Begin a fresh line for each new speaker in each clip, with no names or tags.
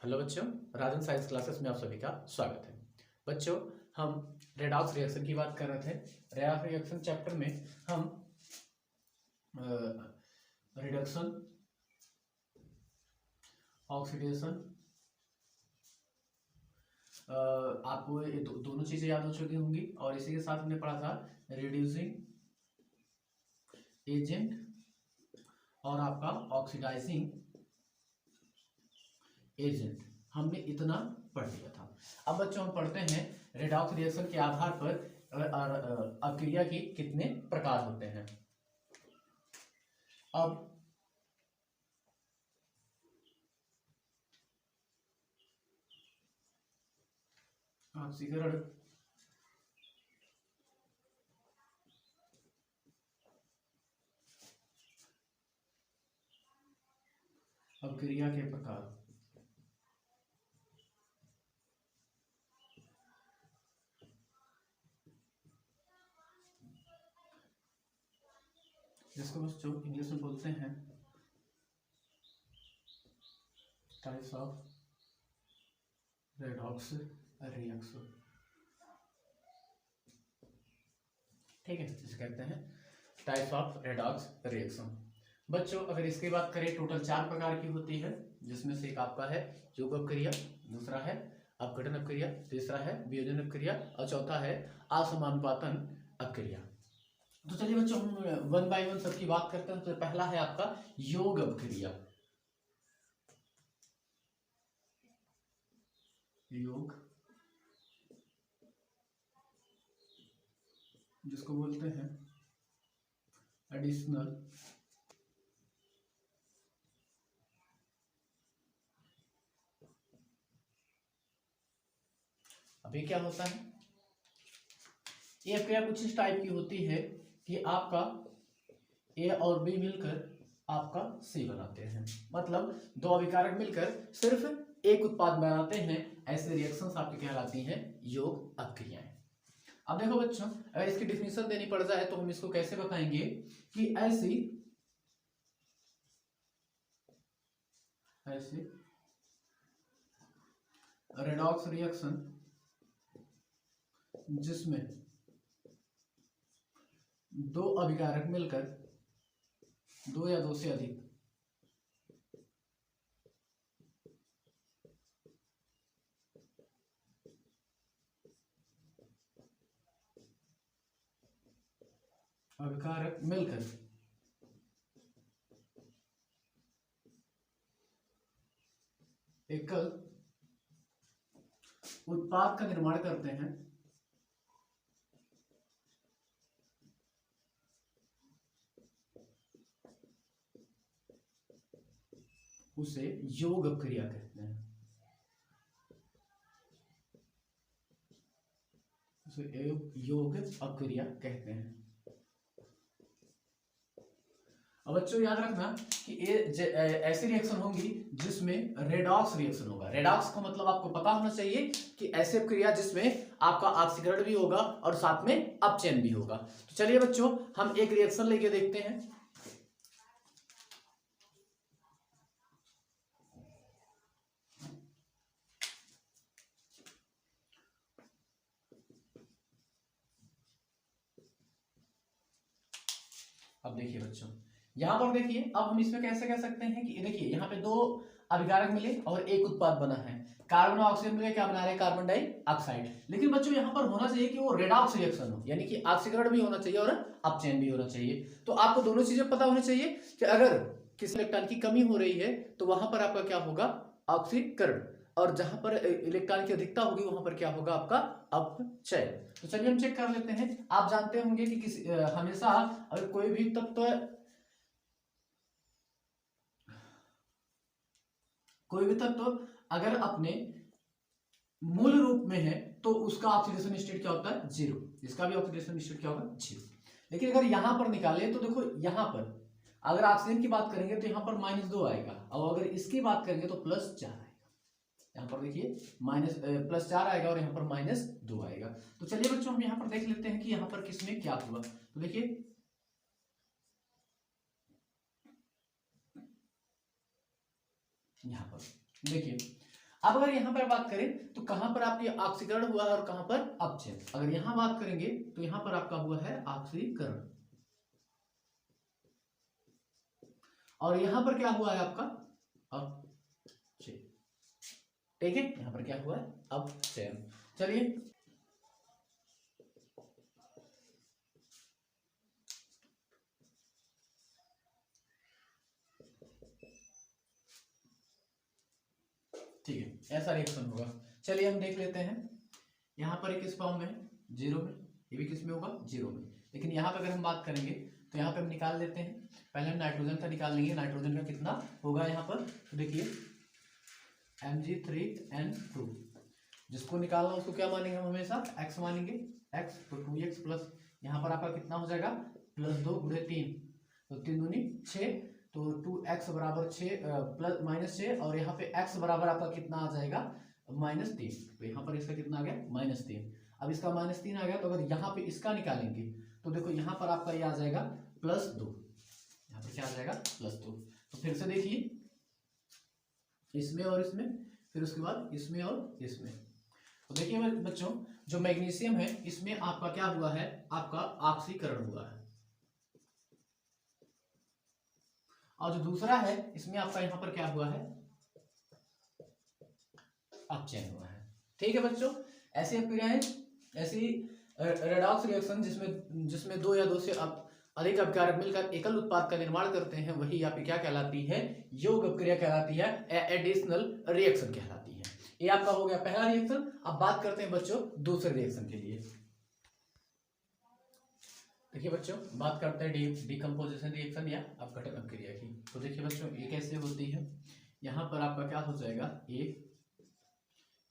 Hello बच्चों, राजन science classes में आप सभी का स्वागत है। बच्चों, हम रेडॉक्स रिएक्शन की बात कर रहे थे। रेडॉक्स रिएक्शन चैप्टर में हम रिडक्शन, ऑक्सीडेशन, आपको ये दोनों चीजें याद हो चुकी होंगी और इसी के साथ हमने पढ़ा था रिड्यूसिंग एजेंट और आपका ऑक्सीडाइजिंग एजेंट। हमने इतना पढ़ लिया था। अब बच्चों हम पढ़ते हैं रेडॉक्स रिएक्शन के आधार पर अभिक्रिया के कितने प्रकार होते हैं। अब ऑक्सीकरण, अभिक्रिया के प्रकार। जिसको बच्चों इंग्लिश में बोलते हैं टाइप्स ऑफ रेडॉक्स रिएक्शन। ठीक है, इसे कहते हैं टाइप्स ऑफ रेडॉक्स रिएक्शन। बच्चों अगर इसकी बात करें, टोटल 4 प्रकार की होती है, जिसमें से एक आपका है युग्म अपक्रिया, दूसरा है अपघटन अपक्रिया, तीसरा है वियोजन अपक्रिया और चौथा है असमानुपातन अपक्रिया। तो चलिए बच्चों हम वन बाय वन सबकी बात करते हैं। तो पहला है आपका योग अपक्रिया। योग, जिसको बोलते हैं एडिशनल अभी क्या होता है, ये अपक्रिया कुछ इस टाइप की होती है कि आपका ए और बी मिलकर आपका सी बनाते हैं। मतलब दो अभिकारक मिलकर सिर्फ एक उत्पाद बनाते हैं। ऐसे रिएक्शंस आपकी कहलाती हैं योग अपक्रियाएं। अब देखो बच्चों, अगर इसकी डिफिनेशन देनी पड़ जाए तो हम इसको कैसे बताएंगे कि ऐसी रेडॉक्स रिएक्शन जिसमें दो अभिकारक मिलकर, दो या दो से अधिक अभिकारक मिलकर एकल उत्पाद का निर्माण करते हैं, उसे योग अपक्रिया कहते हैं। उसे योग अपक्रिया कहते हैं। अब बच्चों याद रखना कि ये ऐसी रिएक्शन होंगी जिसमें रेडॉक्स रिएक्शन होगा। रेडॉक्स का मतलब आपको पता होना चाहिए कि ऐसी क्रिया जिसमें आपका ऑक्सीकरण भी होगा और साथ में अपचयन भी होगा। तो चलिए बच्चों हम एक रिएक्शन लेके देखते हैं। अब देखिए बच्चों, यहां पर देखिए, अब हम इसमें कैसे कह सकते हैं कि देखिए यहाँ पे दो अभिकारक मिले और एक उत्पाद बना है। कार्बन और ऑक्सीजन मिलकर क्या बना रहे हैं, कार्बन डाइऑक्साइड। लेकिन बच्चों यहाँ पर होना चाहिए कि वो रेडॉक्स रिएक्शन हो, यानी कि ऑक्सीकरण भी होना चाहिए और अपचयन भी होना चाहिए। तो आपको दोनों चीजें पता होनी चाहिए कि अगर किसी इलेक्ट्रॉन की कमी हो रही है तो वहां पर आपका क्या होगा, ऑक्सीकरण, और जहां पर इलेक्ट्रॉन की अधिकता होगी वहां पर क्या होगा, आपका अपचय। तो चलिए हम चेक कर लेते हैं। आप जानते होंगे कि किसी हमेशा अगर कोई भी तत्व, कोई भी तत्व अगर अपने मूल रूप में है तो उसका ऑक्सीडेशन स्टेट क्या होता है, जीरो। इसका भी ऑक्सीडेशन स्टेट क्या होगा, जीरो। लेकिन अगर यहां पर निकाले तो देखो, यहां पर अगर ऑक्सीजन की बात करेंगे तो यहां पर -2 आएगा, और अगर इसकी बात करेंगे तो +4 आएगा। यहाँ पर देखिए +4 आएगा और यहाँ पर -2 आएगा। तो चलिए बच्चों हम यहाँ पर देख लेते हैं कि यहाँ पर किसमें क्या हुआ। तो देखिए यहाँ पर देखिए, अब अगर यहाँ पर बात करें तो कहां पर आपकी ऑक्सीकरण हुआ है और कहां पर अपचयन। अगर यहां बात करेंगे तो यहां पर आपका हुआ है ऑक्सीकरण, और यहां पर क्या हुआ है आपका अपचयन। ठीक है, यहां पर क्या हुआ है अपचयन। चलिए ठीक है, ऐसा रिएक्शन होगा। चलिए हम देख लेते हैं, यहाँ पर किस फॉर्म में है, जीरो में, ये भी किस में होगा, जीरो में। लेकिन यहाँ पे अगर हम बात करेंगे तो यहाँ पे हम निकाल लेते हैं। पहले हम नाइट्रोजन का निकाल लेंगे, नाइट्रोजन का कितना होगा यहाँ पर, तो देखिए Mg3N2, जिसको निकालना उसको क्या मानेंगे हम हमेशा, x मानेंगे, x, तो 2x प्लस यहाँ पर आपका कितना हो जाएगा, +2 × 3, तो 3 दूनी 6, तो 2x बराबर 6 प्लस -6, और यहाँ पे x बराबर आपका कितना आ जाएगा, -3, तो यहाँ पर इसका कितना आ गया, -3। अब इसका -3 आ गया, तो अगर यहाँ पे इसका निकालेंगे तो देखो यहाँ पर आपका ये आ जाएगा +2, यहाँ पे क्या आ जाएगा +2। तो फिर से देखिए, इसमें और इसमें, फिर उसके बाद इसमें और इसमें, तो देखिए बच्चों जो मैग्नीशियम है इसमें आपका क्या हुआ है, आपका ऑक्सीकरण हुआ है, और जो दूसरा है इसमें आपका यहाँ पर क्या हुआ है, अपचयन हुआ है। ठीक है बच्चों, ऐसी अपक्रियाएं, ऐसी रेडॉक्स रिएक्शन जिसमें दो या दो से अधिक अपकारक मिलकर एकल उत्पाद का निर्माण करते हैं, वही आपकी क्या कहलाती है, योग अपक्रिया कहलाती है, एडिशनल रिएक्शन कहलाती है। ये आपका हो गया पहला रिएक्शन। अब बात करते हैं बच्चों दूसरे रिएक्शन के लिए। देखिए बच्चों, बात करते हैं डिकम्पोजिशन रिएक्शन या अपघटन अपक्रिया की। तो देखिए बच्चों, ये कैसे होती है, यहाँ पर आपका क्या हो जाएगा, ए,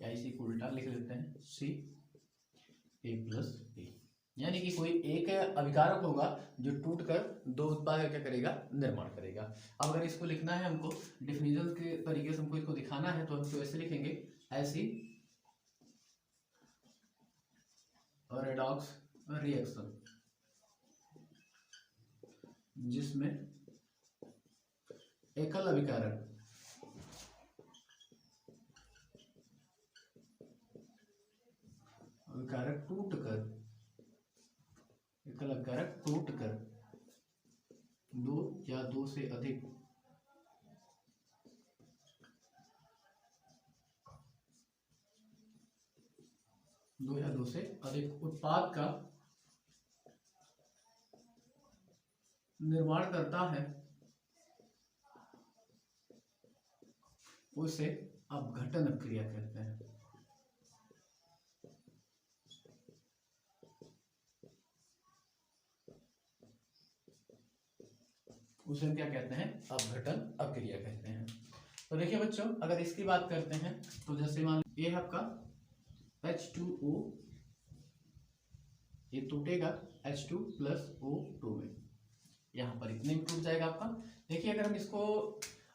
या इसी को उल्टा लिख लेते हैं, CA + A, यानी कि कोई एक अभिकारक होगा जो टूटकर दो उत्पाद का क्या करेगा, निर्माण करेगा। अब अगर इसको लिखना है हमको डिफिनीजन के तरीके से, हमको इसको दिखाना है, तो हम इसको ऐसे लिखेंगे, ऐसी रेडॉक्स रिएक्शन जिसमें एकल अभिकारक एकल अभिकारक टूटकर दो या दो से अधिक उत्पाद का निर्माण करता है, उसे अपघटन अपक्रिया कहते हैं। उसे हम क्या कहते हैं, अपघटन अपक्रिया कहते हैं। तो देखिए बच्चों, अगर इसकी बात करते हैं तो जैसे मान ये आपका H2O, ये टूटेगा H2 + O2 में, यहाँ पर इतने में टूट जाएगा आपका। देखिए अगर हम इसको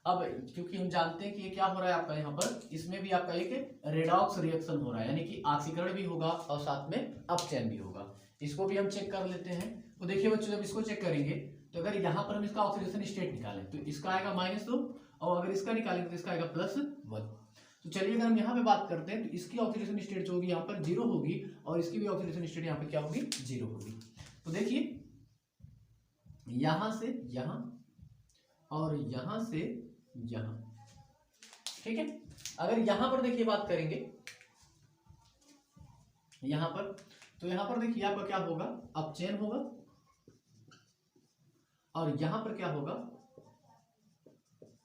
अब, क्योंकि हम जानते हैं कि ये क्या हो रहा है आपका, यहाँ पर इसमें भी आपका एक रेडॉक्स रिएक्शन हो रहा है, यानी कि ऑक्सीकरण भी होगा और साथ में अपचयन भी होगा। इसको भी हम चेक कर लेते हैं। तो देखिए बच्चों, जब इसको चेक करेंगे तो अगर यहाँ पर हम इसका ऑक्सीडेशन स्टेट निकालें तो इसका आएगा -2, और अगर इसका निकालेंगे तो इसका आएगा +1। तो चलिए अगर हम यहाँ पे बात करते हैं तो इसकी ऑक्सीडेशन स्टेट जो होगी यहाँ पर 0 होगी, और इसकी भी ऑक्सीडेशन स्टेट यहाँ पे क्या होगी, 0 होगी। तो देखिए यहां से यहां और यहां से यहां, ठीक है। अगर यहां पर देखिए बात करेंगे यहां पर, तो यहां पर देखिए आपका क्या होगा, अपचयन होगा, और यहां पर क्या होगा,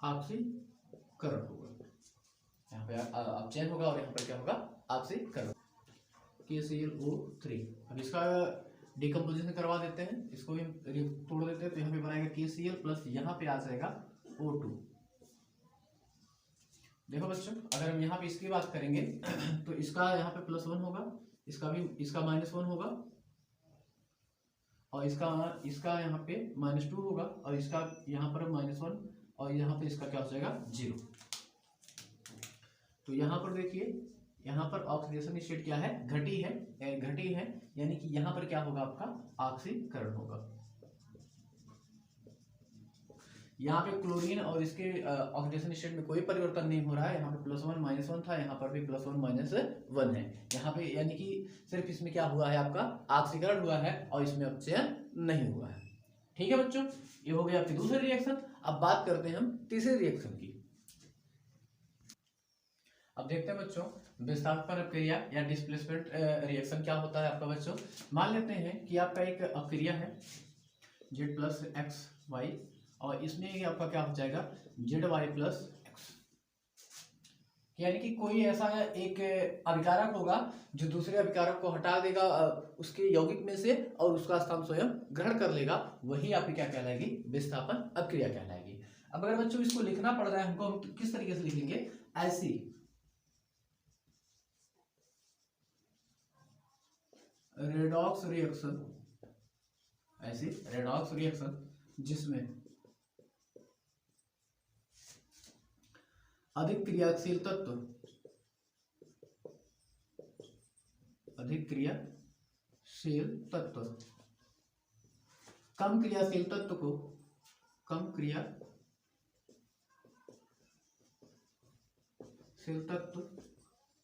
ऑक्सीकरण होगा। यहाँ पे अपचयन होगा और यहाँ पर क्या होगा, ऑक्सीकरण, KClO3। अब इसका डिकम्पोजिशन करवा देते हैं, इसको भी तोड़ देते हैं, तो यहाँ पे बनाएगा KCl प्लस यहाँ पे आ जाएगा O2। देखो बच्चों, अगर हम यहाँ पे इसकी बात करेंगे तो इसका यहाँ पे +1 होगा, इसका -1 होगा, और इसका यहाँ पे -2 होगा, और इसका यहाँ पर -1, और यहाँ पे इसका क्या हो जाएगा 0। तो यहाँ पर देखिए, यहाँ पर ऑक्सीडेशन स्टेट क्या है, घटी है, यानी कि यहाँ पर क्या होगा, आपका ऑक्सीकरण होगा। यहाँ पे क्लोरीन और इसके ऑक्सीडेशन स्टेट में कोई परिवर्तन नहीं हो रहा है। यहाँ पे +1 -1 था, यहाँ पर भी +1 -1 है। यहाँ पे यानी कि सिर्फ इसमें क्या हुआ है, आपका ऑक्सीकरण हुआ है और इसमें अपचयन नहीं हुआ है। ठीक है बच्चों, ये हो गया आपकी दूसरी रिएक्शन। अब बात करते हैं हम तीसरी रिएक्शन की। अब देखते हैं बच्चों विस्थापन अपक्रिया या डिस्प्लेसमेंट रिएक्शन क्या होता है आपका बच्चों। मान लेते हैं कि आपका एक अपक्रिया है Z+XY और इसमें आपका क्या हो जाएगा ZY+X, यानी कि कोई ऐसा एक अभिकारक होगा जो दूसरे अभिकारक को हटा देगा उसके यौगिक में से और उसका स्थान स्वयं ग्रहण कर लेगा, वही आपकी क्या कहलाएगी, विस्थापन अपक्रिया कहलाएगी। अब अगर बच्चों इसको लिखना पड़ रहा है हमको, हम किस तरीके से लिखेंगे, ऐसी रेडॉक्स रिएक्शन, ऐसी रेडॉक्स रिएक्शन जिसमें अधिक क्रियाशील तत्व कम क्रियाशील तत्व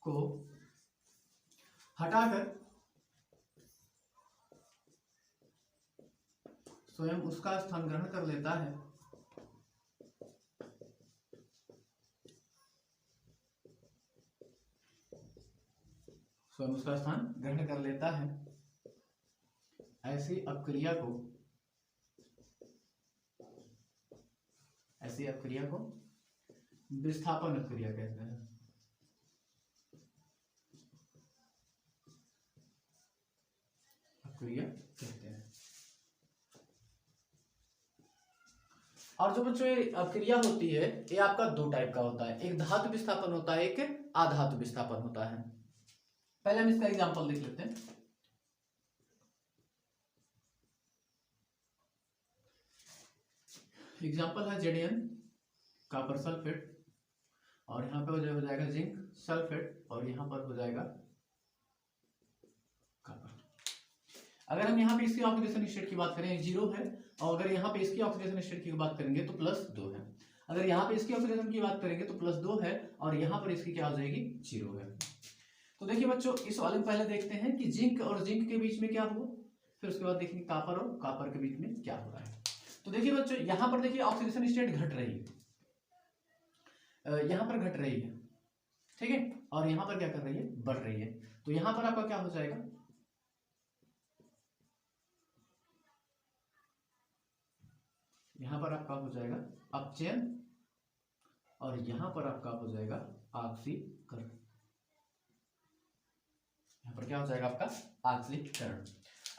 को हटाकर स्वयं उसका स्थान ग्रहण कर लेता है, ऐसी अपक्रिया को विस्थापन अपक्रिया कहते हैं। और जो बच्चों ये अपक्रिया होती है ये आपका दो टाइप का होता है, एक धातु विस्थापन होता है, एक अधातु विस्थापन होता है। पहले हम इसका एग्जांपल देख लेते हैं। एग्जांपल है जेडीएन कॉपर सल्फेट और यहाँ पे हो जाएगा जिंक सल्फेट और यहाँ पर हो जाएगा कॉपर। अगर हम यहाँ पे इसकी ऑक्सीडेशन स्टेट की बात करें 0 है और अगर यहाँ पे इसकी ऑक्सीडेशन स्टेट की बात करेंगे तो +2 है। अगर यहाँ पे इसकी ऑक्सीडेशन की बात करेंगे तो +2 है और यहाँ पर इसकी क्या हो जाएगी, 0 है। तो देखिए बच्चों इस वाले में पहले देखते हैं कि जिंक और जिंक के बीच में क्या हुआ, फिर उसके बाद देखेंगे कॉपर और कॉपर के बीच में क्या हो रहा है। तो देखिए बच्चों यहाँ पर देखिए ऑक्सीडेशन स्टेट घट रही है, यहाँ पर घट रही है, ठीक है, और यहाँ पर क्या कर रही है, बढ़ रही है। तो यहाँ पर आपका क्या हो जाएगा, यहाँ पर आपका हो जाएगा अपचयन और यहाँ पर आपका हो जाएगा ऑक्सीकरण। यहाँ पर क्या हो जाएगा आपका ऑक्सीकरण।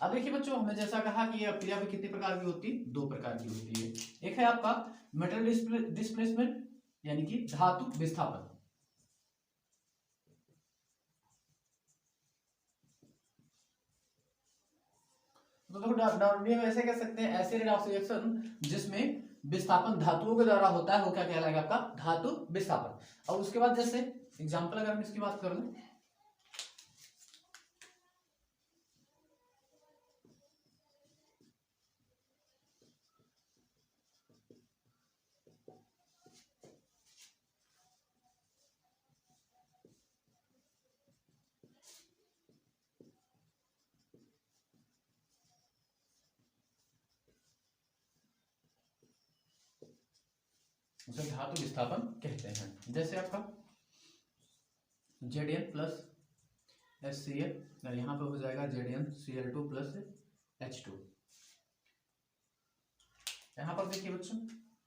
अब देखिए बच्चों हमने जैसा कहा कि ये अपक्रिया भी कितने प्रकार की होती है, 2 प्रकार की होती है। एक है आपका मेटल डिस्प्लेसमेंट यानी कि धातु विस्थापन, तो देखो हम ऐसे कह सकते हैं ऐसे रेडॉक्स रिएक्शन जिसमें विस्थापन धातुओं के द्वारा होता है वो क्या कहलाएगा आपका धातु विस्थापन। और उसके बाद जैसे एग्जांपल अगर हम इसकी बात कर लें, उसे धातु विस्थापन कहते हैं। जैसे आपका Zn+HCl और यहाँ पे हो जाएगा ZnCl2+H2। यहाँ पर देखिए बच्चों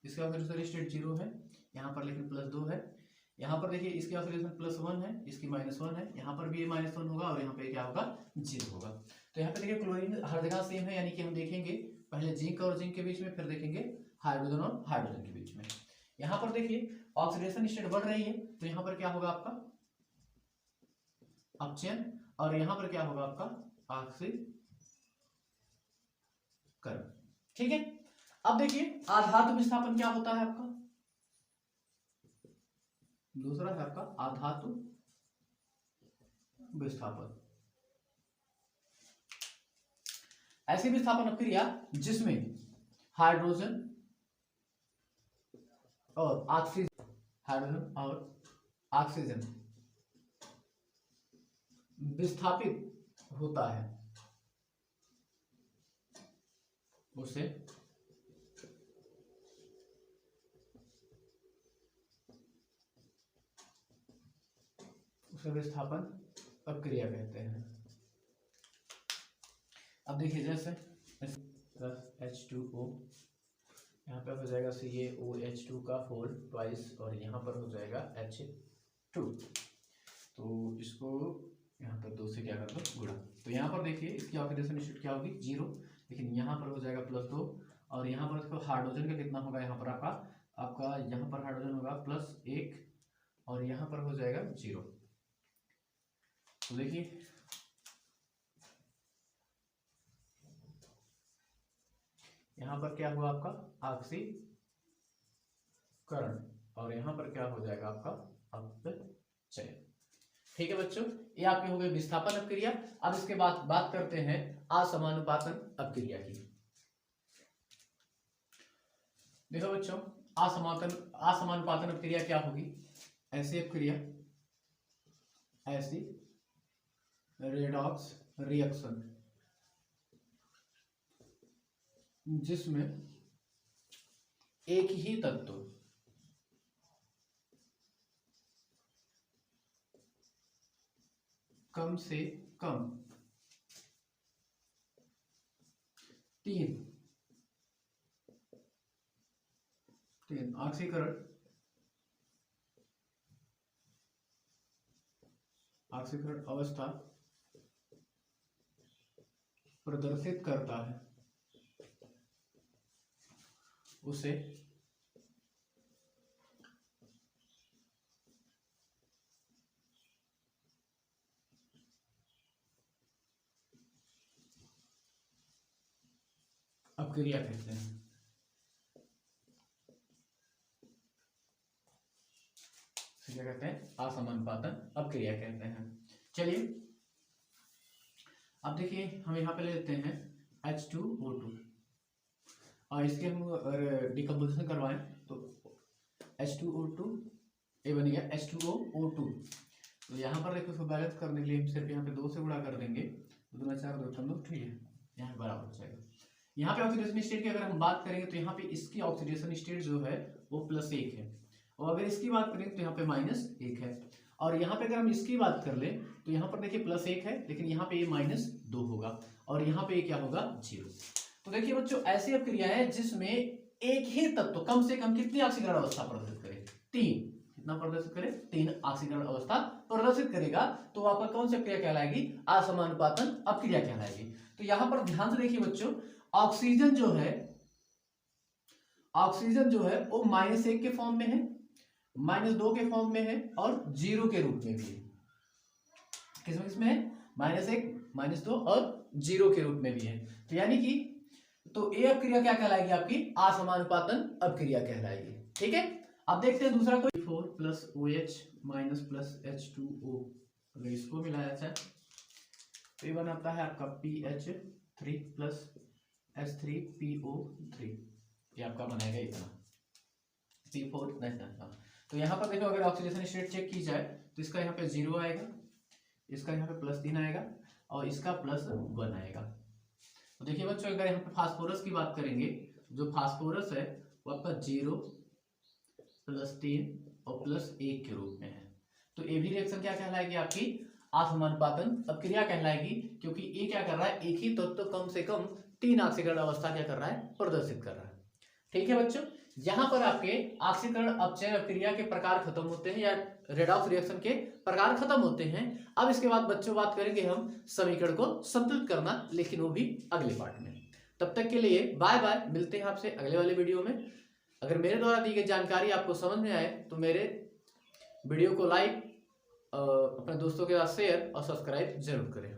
इसका ऑक्सीडेशन स्टेट 0 है, यहाँ पर लेकिन +2 है। यहाँ पर देखिए इसकी ऑक्सीडेशन +1 है, इसकी -1 है, यहाँ पर भी ये -1 होगा और यहाँ पे क्या होगा 0 होगा। तो यहाँ पे देखिए क्लोरीन हर जगह सेम है, यानी कि हम देखेंगे पहले जिंक और जिंक के बीच में, फिर देखेंगे हाइड्रोजन और हाइड्रोजन के बीच में। यहाँ पर देखिए ऑक्सीडेशन स्टेट बढ़ रही है तो यहाँ पर क्या होगा आपका अपचयन और यहाँ पर क्या होगा आपका ऑक्सीकरण, ठीक है। अब देखिए आधातु विस्थापन क्या होता है आपका, दूसरा है आपका आधातु विस्थापन। ऐसी विस्थापन अपक्रिया जिसमें हाइड्रोजन और ऑक्सीजन, हाइड्रोजन और ऑक्सीजन विस्थापित होता है, उसे विस्थापन अपक्रिया कहते हैं। अब देखिए जैसे H2O, यहाँ पे हो जाएगा CaOH2 का होल ट्वाइस और यहाँ पर हो जाएगा H2, तो इसको यहाँ पर 2 से क्या कर दो गुणा। तो यहाँ पर देखिए इसकी ऑक्सीडेशन स्टेट क्या होगी 0, लेकिन यहाँ पर हो जाएगा +2 और यहाँ पर इसको हाइड्रोजन का कितना होगा, यहाँ पर आपका यहाँ पर हाइड्रोजन होगा +1 और यहाँ पर हो जाएगा 0। तो देखिए यहाँ पर क्या हुआ आपका ऑक्सीकरण और यहाँ पर क्या हो जाएगा आपका अपचय। ठीक है बच्चों, ये आपके हो गए विस्थापन अपक्रिया। अब इसके बाद बात करते हैं असमानुपातन अपक्रिया की। देखो बच्चों, असमानुपातन अपक्रिया क्या होगी, ऐसी अपक्रिया, ऐसी रेडॉक्स रिएक्शन जिसमें एक ही तत्व कम से कम 3 ऑक्सीकरण अवस्था प्रदर्शित करता है, उसे अपक्रिया कहते हैं। क्या कहते हैं, असमानुपातन अपक्रिया कहते हैं। चलिए अब देखिए हम यहाँ पे ले लेते हैं H2O2 और इसके हम डिकम्पोजिशन करवाएं तो H2O2 ये बन गया H2O2। तो यहाँ पर देखो इसको बैलेंस करने के लिए हम सिर्फ यहाँ पे 2 से गुणा कर देंगे, 2 दूना 4 2 3 2, ठीक है, यहाँ बराबर हो जाएगा। यहाँ पे ऑक्सीडेशन स्टेट की अगर हम बात करेंगे तो यहाँ पे इसकी ऑक्सीडेशन स्टेट जो है वो +1 है और अगर इसकी बात करें तो यहाँ पे -1 है और यहाँ पे अगर हम इसकी बात कर ले तो यहाँ पर देखिए +1 है लेकिन यहाँ पे ये -2 होगा और यहाँ पे क्या होगा 0। तो देखिए बच्चों, ऐसी अपक्रिया है जिसमें एक ही तत्व कम से कम कितनी ऑक्सीकरण अवस्था प्रदर्शित करे, 3, कितना प्रदर्शित करे, 3 ऑक्सीकरण अवस्था प्रदर्शित करेगा, तो आपका कौन सी अपक्रिया कहलाएगी, असमानुपातन अपक्रिया कहलाएगी। तो यहाँ पर ध्यान से देखिए बच्चों, ऑक्सीजन जो है वो -1 के फॉर्म में है, -2 के फॉर्म में है और 0 के रूप में भी है। किसमें है, -1 -2 और 0 के रूप में भी है। तो यानी कि तो ये अपक्रिया क्या कहलाएगी, आपकी असमानुपातन अपक्रिया कहलाएगी। ठीक है, अब देखते हैं दूसरा कोई 4 + OH - H2O, अगर इसको मिलाया जाए तो ये बनाता है आपका PH3 + H3PO3, ये आपका बनाएगा इतना P4 नहीं। तो यहाँ पर देखो अगर ऑक्सीडेशन स्टेट चेक की जाए तो इसका यहाँ पे 0 आएगा, इसका यहाँ पे +3 आएगा और इसका +1 आएगा। तो देखिए बच्चों, अगर यहाँ पे फास्फोरस की बात करेंगे, जो फास्फोरस है वो आपका 0 +3 और +1 के रूप में है। तो ये भी रिएक्शन क्या कहलाएगी, आपकी असमानुपातन अपक्रिया कहलाएगी, क्योंकि ये क्या कर रहा है, एक ही तत्व कम से कम 3 ऑक्सीकरण अवस्था क्या कर रहा है, प्रदर्शित कर रहा है। ठीक है बच्चों, यहाँ पर आपके ऑक्सीकरण अपचयन अपक्रिया के प्रकार खत्म होते हैं या रेडॉक्स रिएक्शन के प्रकार खत्म होते हैं। अब इसके बाद बच्चों बात करेंगे हम समीकरण को संतुलित करना, लेकिन वो भी अगले पार्ट में। तब तक के लिए बाय बाय, मिलते हैं आपसे अगले वाले वीडियो में। अगर मेरे द्वारा दी गई जानकारी आपको समझ में आए तो मेरे वीडियो को लाइक, अपने दोस्तों के साथ शेयर और सब्सक्राइब जरूर करें।